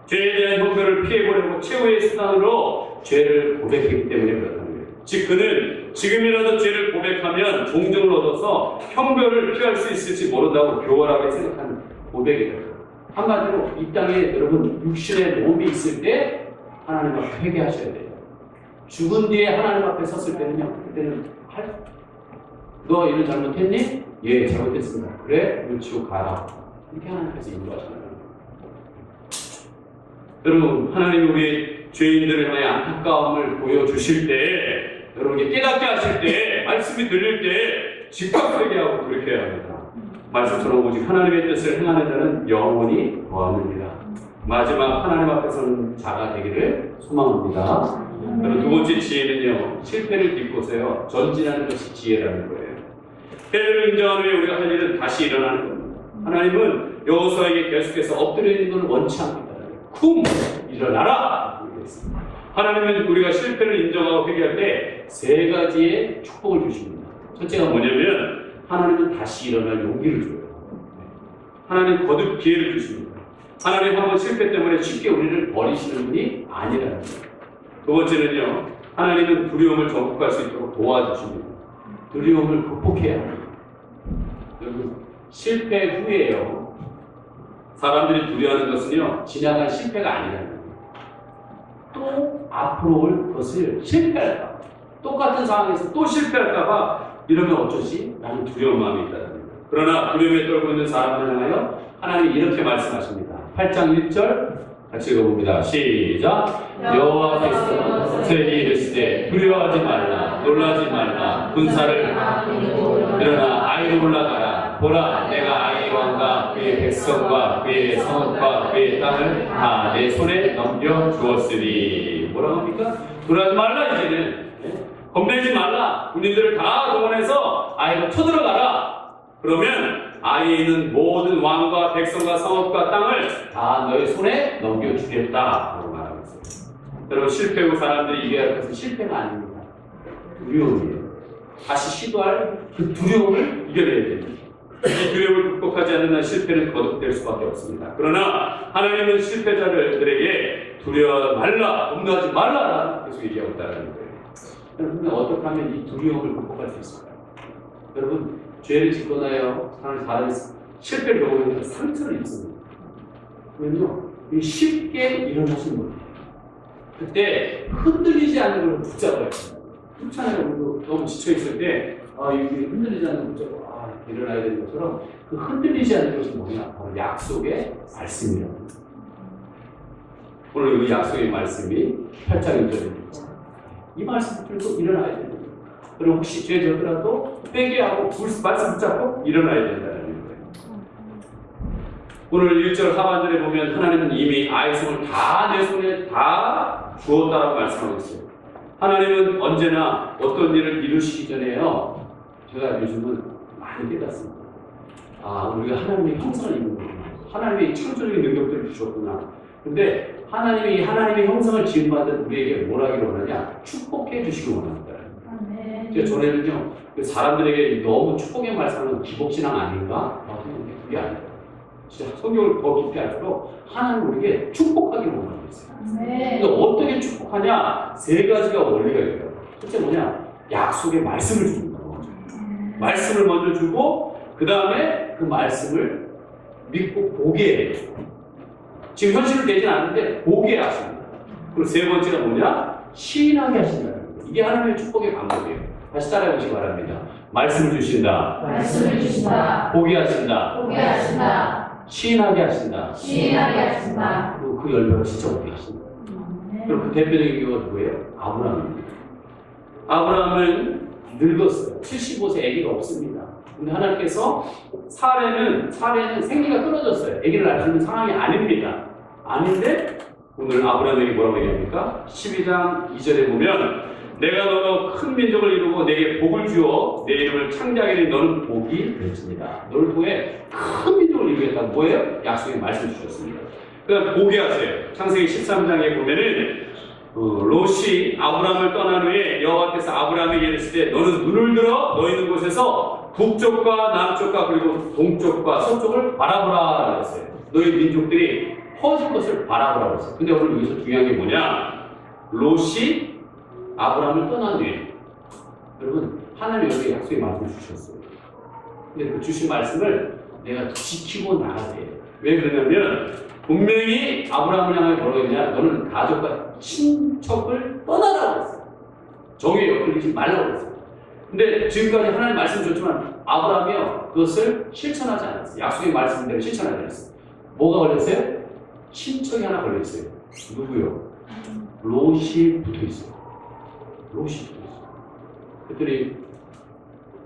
죄에 대한 형벌을 피해보려고 최후의 수단으로 죄를 고백했기 때문에 그렇다는 거예요. 즉 그는 지금이라도 죄를 고백하면 종정을 얻어서 형벌을 피할 수 있을지 모른다고 교활하게 생각하는 고백이에요. 한마디로 이 땅에 여러분 육신의 몸이 있을 때 하나님 앞에 회개하셔야 돼요. 죽은 뒤에 하나님 앞에 섰을 때는요. 그때는 너 이런 잘못했니? 예, 잘못했습니다. 그래? 그럼 지옥 가라. 이렇게 하나님께서 인도하시는 거예요. 여러분 하나님이 우리 죄인들을 향해 안타까움을 보여주실 때 여러분이 깨닫게 하실 때 말씀이 들릴 때 즉각 회개하고 돌이켜야 합니다. 말씀처럼 오직 하나님의 뜻을 행하는 자는 영원히 거하느니라. 마지막 하나님 앞에서는 자가 되기를 소망합니다. 여러분 두 번째 지혜는요. 실패를 딛고서요. 전진하는 것이 지혜라는 거예요. 패배를 인정한 후에 우리가 할 일은 다시 일어나는 겁니다. 하나님은 여호수아에게 계속해서 엎드려 있는 것을 원치 않습니다. 쿵! 일어나라! 하나님은 우리가 실패를 인정하고 회개할 때 세 가지의 축복을 주십니다. 첫째가 뭐냐면 하나님은 다시 일어날 용기를 줘요. 하나님 거듭 기회를 주십니다. 하나님 한번 실패 때문에 쉽게 우리를 버리시는 분이 아니라는 거예요. 두 번째는요. 하나님은 두려움을 정복할 수 있도록 도와주십니다. 두려움을 극복해야 합니다. 여러분 실패 후에요. 사람들이 두려워하는 것은요. 지나간 실패가 아니라는 거예요. 또 앞으로 올 것을 실패할까 봐. 똑같은 상황에서 또 실패할까봐 이러면 어쩌지? 라는 두려운 마음이 있다는 거예요. 그러나 두려움에 떨고 있는 사람들을 향하여 하나님이 이렇게 말씀하십니다. 8장 1절 같이 읽어봅니다. 시작. 여호와께서 세게 이르시되 두려워하지 말라 놀라지 말라 군사를 일어나 아이로 올라가라. 보라 내가 아이 왕과 그의 백성과 그의 성읍과 그의 땅을 다 내 손에 넘겨 주었으니. 뭐라고 합니까? 두려워하지 말라. 이제는 겁내지 말라. 군인들을 다 동원해서 아이로 쳐들어가라. 그러면 아이에 있는 모든 왕과 백성과 성읍과 땅을 다 너의 손에 넘겨주겠다 라고 말하고 있어요. 여러분, 실패 후 사람들이 이해할 것은 실패가 아닙니다. 두려움이에요. 다시 시도할 그 두려움을 이겨내야 됩니다. 이 두려움을 극복하지 않는 한 실패는 거듭될 수밖에 없습니다. 그러나 하나님은 실패자들에게 두려워 말라, 겁나지 말라 계속 얘기하고 있다는 거예요. 여러분, 어떻게 하면 이 두려움을 극복할 수 있을까요? 여러분, 죄를 짓거나요, 사람이 실패를 겪으면 상처를 입습니다. 그러면요, 쉽게 일어나시는 거예요. 그때 흔들리지 않는 걸 붙잡아야 됩니다. 그렇잖아요. 우리도 너무 지쳐있을 때, 이게 흔들리지 않는 걸 붙잡고, 일어나야 되는 것처럼, 그 흔들리지 않는 것이 뭐냐? 바로 약속의 말씀이라고 합니다. 오늘 그 약속의 말씀이 8장 1절입니다. 이 말씀 붙들고 일어나야 됩니다. 그리고 혹시 죄 졌더라도 회개하고 말씀 붙잡고 일어나야 된다는 거예요. 오늘 1절 하반절에 보면 하나님은 이미 아이성을 다 내 손에 다 주었다고 말씀하고 있어요. 하나님은 언제나 어떤 일을 이루시기 전에요, 제가 요즘은 많이 깨닫습니다. 우리가 하나님의 형상을 입는 거구나. 하나님의 창조적인 능력들을 주셨구나. 근데 하나님이 하나님의 형상을 지음받은 우리에게 뭘 하기로 원하냐? 축복해 주시기 원합니다. 제가 전에는요, 사람들에게 너무 축복의 말씀은 기복신앙 아닌가? 그게 아니에요. 진짜 성경을 더 깊이 알수록 하나님 우리에게 축복하기를 원하고 있어요. 근데 어떻게 축복하냐? 세 가지가 원리가 있어요. 첫째 뭐냐? 약속의 말씀을 주는 거예요. 말씀을 먼저 주고, 그 다음에 그 말씀을 믿고 보게 해요. 지금 현실로 되진 않는데 보게 하십니다. 그리고 세 번째가 뭐냐? 시인하게 하신다는 거예요. 이게 하나님의 축복의 방법이에요. 다시 따라해 보시기 바랍니다. 말씀을 주신다. 말씀을 주신다. 보게 하신다. 보게 하신다. 시인하게 하신다. 시인하게 하신다. 그리고 그 열매가 진짜 오게 하신다. 그리고 그 대표적인 경우가 누구예요? 아브라함입니다. 아브라함은 늙었어요. 75세 아기가 없습니다. 근데 하나님께서 사례는 생기가 끊어졌어요. 아기를 낳을 수 있는 상황이 아닙니다. 아닌데 오늘 아브라함에게 뭐라고 얘기합니까? 12장 2절에 보면 내가 너로 큰 민족을 이루고 내게 복을 주어 내 이름을 창대하게 된 너는 복이 될지니라. 너를 통해 큰 민족을 이루겠다. 뭐예요? 약속의 말씀 주셨습니다. 그 다음 보게 하세요. 창세기 13장에 보면은 롯이 아브라함을 떠난 후에 여호와께서 아브라함에게 이르시되 너는 눈을 들어 너 있는 곳에서 북쪽과 남쪽과 그리고 동쪽과 서쪽을 바라보라 그랬어요. 너희 민족들이 퍼진 것을 바라보라 그랬어요. 근데 오늘 여기서 중요한 게 뭐냐? 롯이 아브라함을 떠난 후에 여러분 하나님이 여기 약속의 말씀을 주셨어요. 근데 그 주신 말씀을 내가 지키고 나가야 돼요. 왜 그러냐면 분명히 아브라함을 향하여 뭐라고 했냐? 너는 가족과 친척을 떠나라고 그랬어요. 정의에 엇갈리지 말라고 그랬어요. 근데 지금까지 하나님 말씀 줬지만 아브라함이요 그것을 실천하지 않았어요. 약속의 말씀대로 실천하지 않았어요. 뭐가 걸렸어요? 친척이 하나 걸렸어요. 누구요? 롯이 붙어있어요. 롯이 붙어있어요. 그랬더니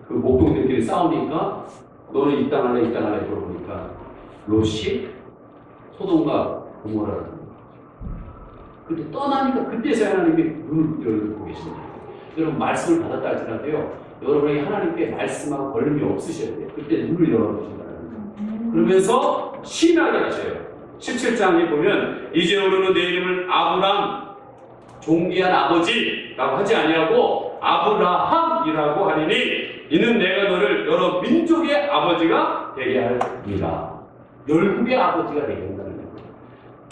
그 목동들끼리 싸우니까 너는 이 땅 할래 이 땅 할래 물어보니까 롯이 소돔과 고모라를 그때 떠나니까 그때서야 하나님이 눈을 열고 계십니다. 여러분 말씀을 받았다 할지라도요 여러분에게 하나님께 말씀하고 걸림이 없으셔야 돼요. 그때 눈을 열어주신다는 거예요. 그러면서 신하게 하셔요. 17장에 보면 이제로는 내 이름을 아브람 존귀한 아버지라고 하지 아니하고 아브라함이라고 하리니 이는 내가 너를 여러 민족의 아버지가 되게 합니다. 열국의 아버지가 되게 한다는 거예요.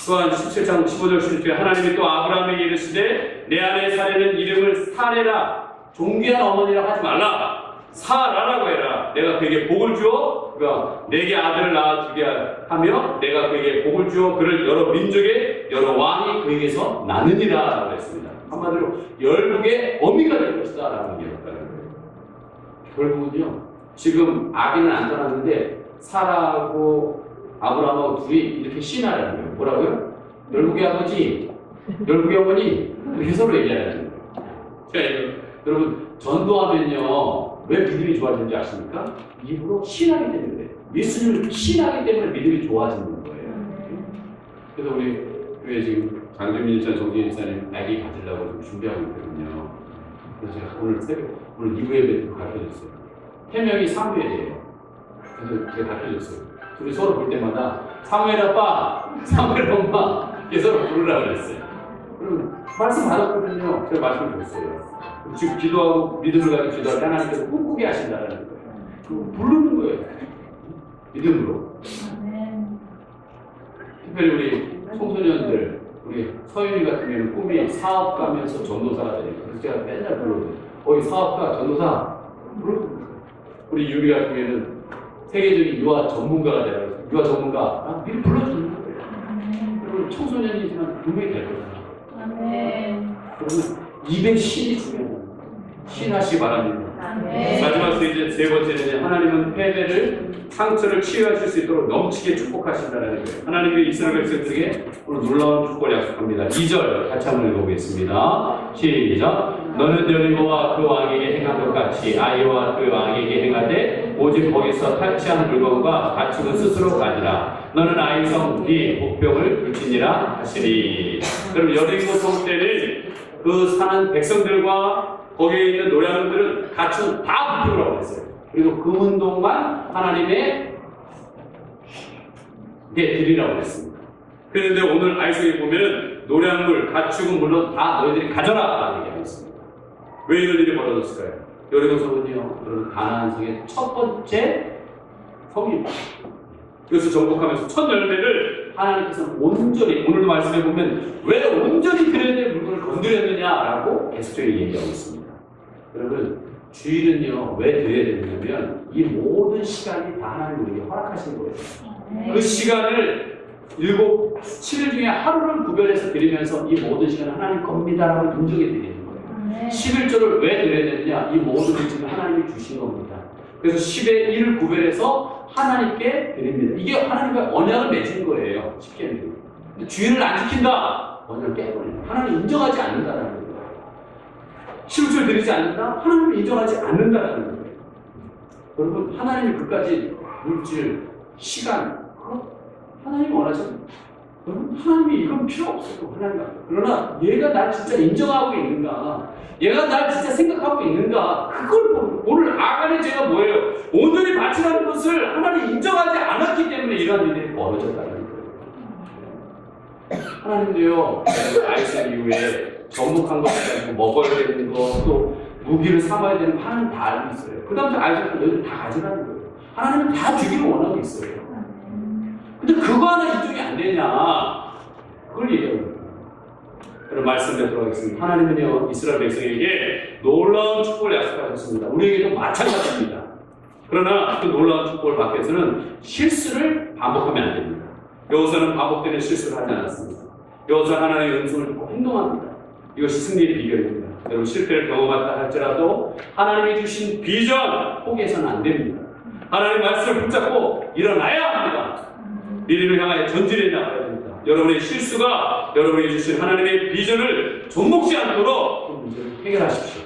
또한 17장 15절 16절에 하나님이 또 아브라함에게 이르시되 내 아내 사례는 이름을 사례라 존귀한 어머니라고 하지 말라 사라라고 해라. 내가 그에게 복을 주어 그가 내게 아들을 낳아주게 하며 내가 그에게 복을 주어 그를 여러 민족의 여러 왕이 그에게서 나느니라 라고 했습니다. 한마디로 열국의 어미가 될 것이다 라고 얘기했다는 거예요. 결국은요 지금 아기는 안 떠났는데 사라하고 아브라함하고 둘이 이렇게 신하라는 거예요. 뭐라고요? 열국의 아버지, 열국의 어머니 이렇게 서로 얘기하는 거예요. 여러분 전도하면요 왜 믿음이 좋아지는지 아십니까? 입으로 신하기 때문에 예수님을 신하기 때문에 믿음이 좋아지는 거예요. 그래서 우리 교회 지금 장준민 일자 정진 일사님 아기 가지려고 지금 준비하고 있거든요. 그래서 제가 오늘 2부 예배 가르쳐줬어요. 태명이 사무엘이에요. 그래서 제가 가르쳐줬어요. 둘이 서로 볼 때마다 사무엘 아빠, 사무엘 엄마 이렇게 서로 부르라고 그랬어요. 그럼 말씀 받았거든요. 제가 말씀을 줬어요. 지금 기도하고 믿음을 가지고 기도할 때 하나님께서 꿈꾸게 하신다는 거예요. 그 부르는 거예요. 믿음으로. 특별히 우리 청소년들, 우리 서윤이 같은 경우는 꿈이 사업가면서 전도사가 되니까 그래서 제가 맨날 불러요. 거기 사업가, 전도사 부르고 우리 유리 같은 경우는 세계적인 유아 전문가가 되라고 해서 유아 전문가 미리 불러주는 거예요. 그러면 청소년이지만 분명히 될 거잖아. 그러면 입에 신이 중요해요. 신하시 바랍니다. 마지막 이제 세 번째는 하나님은 패배를 상처를 치유하실 수 있도록 넘치게 축복하신다는 거예요. 하나님의 이스라엘 백성들에게 오늘 놀라운 축복을 약속합니다. 2절 같이 한번 읽어보겠습니다. 시작. 너는 여리고와 그 왕에게 행한 것 같이 아이와 그 왕에게 행하되 오직 거기서 탈취한 물건과 가축은 스스로 가지라. 너는 아이성 네 복병을 불지니라 하시니. 그럼 여리고 성 때는 그 사는 백성들과 거기에 있는 노량들은 가축 다 불태우라고 했어요. 그리고 금은동만 하나님의 드리라고 했습니다. 그런데 오늘 아이성에 보면 노량물, 가축은 물론 다 너희들이 가져라 얘기하고 있습니다. 왜 이런 일이 벌어졌을까요? 여리고 성은요, 여러분 가나안 성의 첫 번째 성입니다. 그래서 정복하면서 첫 열매를 하나님께서 온전히 오늘도 말씀해 보면 왜 온전히 드려야 될 물건을 건드렸느냐라고 계속적으로 얘기하고 있습니다. 여러분 주일은요 왜 드려야 되느냐면 이 모든 시간이 다 하나님 우리에게 허락하신 거예요. 그 시간을 7일 중에 하루를 구별해서 드리면서 이 모든 시간은 하나님 겁니다라고 인정해 드리는 거예요. 11조를 왜 드려야 되느냐? 이 모든 것은 하나님이 주신 겁니다. 그래서 10의 1을 구별해서 하나님께 드립니다. 이게 하나님과 언약을 맺은 거예요. 쉽게 얘기해요. 주일을 안 지킨다. 언약을 깨버립니다. 하나님 인정하지 않는다라는 거예요. 11조를 드리지 않는다? 하나님을 인정하지 않는다라는 거예요. 여러분 하나님이 그까지 물질, 시간 하나님이 원하시는 여러분 하나님이 이건 필요 없어요. 하나님 그러나 얘가 날 진짜 인정하고 있는가, 얘가 날 진짜 생각하고 있는가, 그걸 오늘 아간의 죄가 뭐예요? 온전히 바치라는 것을 하나님 인정하지 않았기 때문에 이러한 일들이 벌어졌다는 거예요. 하나님도요 아이스 이후에 정복한 것이 아니고 먹어야 되는 거, 또 무기를 삼아야 되는 거 하나님 다 알고 있어요. 그 다음에 아이스는 너희들 다 가져가는 거예요. 하나님은 다 주기를 원하고 있어요. 근데 그거 하나 인정이 안 되냐? 그걸 얘기하는 거예요. 그럼 말씀에 들어가겠습니다. 하나님은요, 이스라엘 백성에게 놀라운 축복을 약속하셨습니다. 우리에게도 마찬가지입니다. 그러나 그 놀라운 축복을 받기 위해서는 실수를 반복하면 안 됩니다. 여호수아는 반복되는 실수를 하지 않았습니다. 여호수아 하나님의 은총을 듣고 행동합니다. 이것이 승리의 비결입니다. 여러분 실패를 경험한다 할지라도 하나님이 주신 비전 포기해서는 안 됩니다. 하나님 말씀을 붙잡고 일어나야 합니다. 미래를 향하여 전진해 나가야 됩니다. 여러분의 실수가 여러분이 주신 하나님의 비전을 존먹지 않도록 그 문제를 해결하십시오.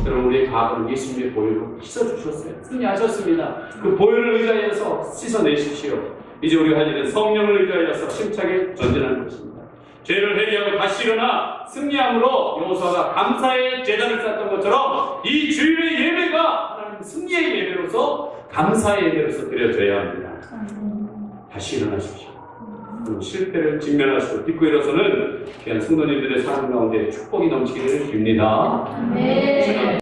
여러분 우리의 과거는 예수님의 보혈로 씻어주셨어요. 승리하셨습니다. 그 보혈을 의지하여서 씻어내십시오. 이제 우리가 할 일은 성령을 의지하여서 힘차게 전진하는 것입니다. 죄를 회개하고 다시 일어나 승리함으로 여호수아가 감사의 제단을 쌓았던 것처럼 이 주일의 예배가 하나님 승리의 예배로서 감사의 예배로서 드려져야 합니다. 다시 일어나십시오. 실패를 직면하시고 딛고 일어서는 귀한 성도님들의 삶 가운데 축복이 넘치기를 빕니다.